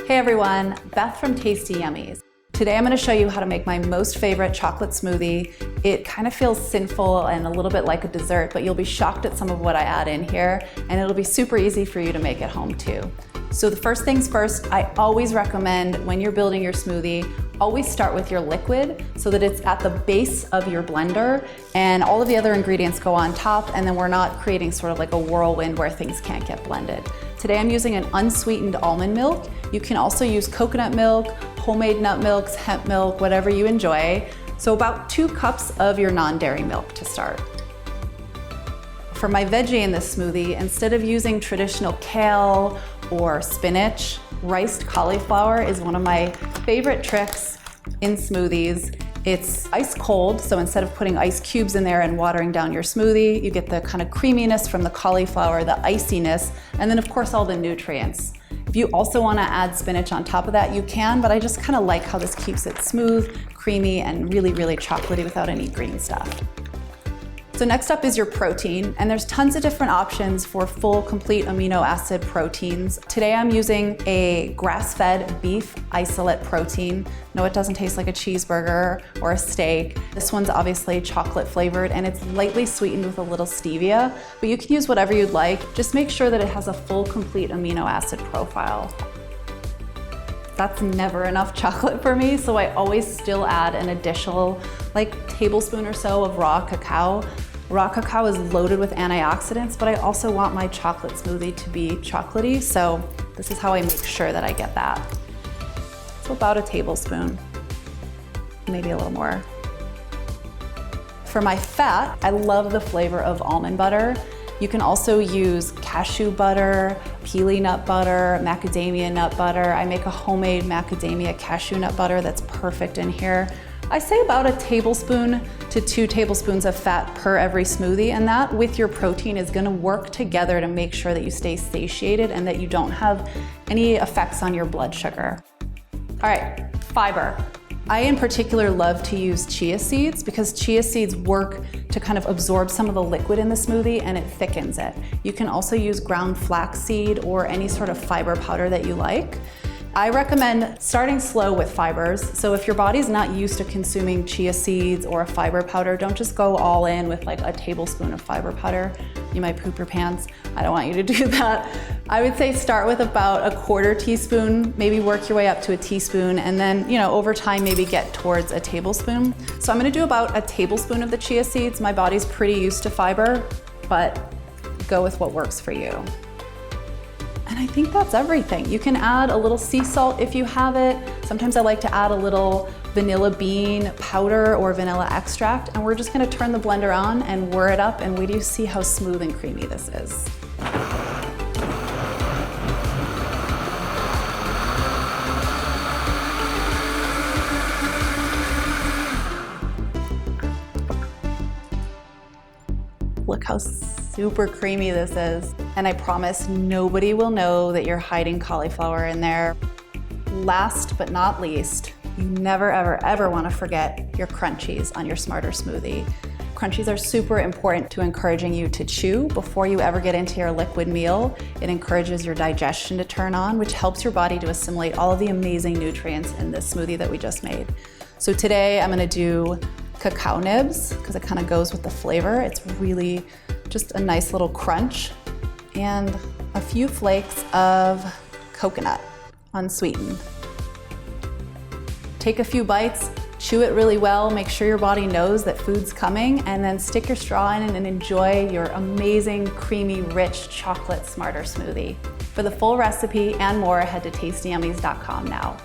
Hey everyone, Beth from Tasty Yummies. Today I'm going to show you how to make my most favorite chocolate smoothie. It kind of feels sinful and a little bit like a dessert, but you'll be shocked at some of what I add in here, and it'll be super easy for you to make at home too. So the first things first, I always recommend when you're building your smoothie, always start with your liquid so that it's at the base of your blender and all of the other ingredients go on top, and then we're not creating sort of like a whirlwind where things can't get blended. Today I'm using an unsweetened almond milk. You can also use coconut milk, homemade nut milks, hemp milk, whatever you enjoy. So about 2 cups of your non-dairy milk to start. For my veggie in this smoothie, instead of using traditional kale or spinach, riced cauliflower is one of my favorite tricks in smoothies. It's ice cold, so instead of putting ice cubes in there and watering down your smoothie, you get the kind of creaminess from the cauliflower, the iciness, and then of course all the nutrients. If you also want to add spinach on top of that, you can, but I just kind of like how this keeps it smooth, creamy, and really, really chocolatey without any green stuff. So next up is your protein, and there's tons of different options for full, complete amino acid proteins. Today I'm using a grass-fed beef isolate protein. No, it doesn't taste like a cheeseburger or a steak. This one's obviously chocolate flavored, and it's lightly sweetened with a little stevia, but you can use whatever you'd like. Just make sure that it has a full, complete amino acid profile. That's never enough chocolate for me, so I always still add an additional tablespoon or so of raw cacao. Raw cacao is loaded with antioxidants, but I also want my chocolate smoothie to be chocolatey, so this is how I make sure that I get that. So about a tablespoon, maybe a little more. For my fat, I love the flavor of almond butter. You can also use cashew butter, pili nut butter, macadamia nut butter. I make a homemade macadamia cashew nut butter that's perfect in here. I say about a tablespoon to 2 tablespoons of fat per every smoothie, and that with your protein is gonna work together to make sure that you stay satiated and that you don't have any effects on your blood sugar. All right, fiber. I in particular love to use chia seeds because chia seeds work to kind of absorb some of the liquid in the smoothie and it thickens it. You can also use ground flaxseed or any sort of fiber powder that you like. I recommend starting slow with fibers. So if your body's not used to consuming chia seeds or a fiber powder, don't just go all in with like a tablespoon of fiber powder. You might poop your pants. I don't want you to do that. I would say start with about a 1/4 teaspoon, maybe work your way up to a teaspoon, and then, over time maybe get towards a tablespoon. So I'm gonna do about a tablespoon of the chia seeds. My body's pretty used to fiber, but go with what works for you. And I think that's everything. You can add a little sea salt if you have it. Sometimes I like to add a little vanilla bean powder or vanilla extract, and we're just gonna turn the blender on and whir it up, and wait till you see how smooth and creamy this is. Look how super creamy this is. And I promise nobody will know that you're hiding cauliflower in there. Last but not least, you never, ever, ever want to forget your crunchies on your Smarter smoothie. Crunchies are super important to encouraging you to chew before you ever get into your liquid meal. It encourages your digestion to turn on, which helps your body to assimilate all of the amazing nutrients in this smoothie that we just made. So today I'm gonna do cacao nibs because it kind of goes with the flavor. It's really just a nice little crunch, and a few flakes of coconut, unsweetened. Take a few bites, chew it really well, make sure your body knows that food's coming, and then stick your straw in and enjoy your amazing, creamy, rich Chocolate Smarter smoothie. For the full recipe and more, head to tastyyummies.com now.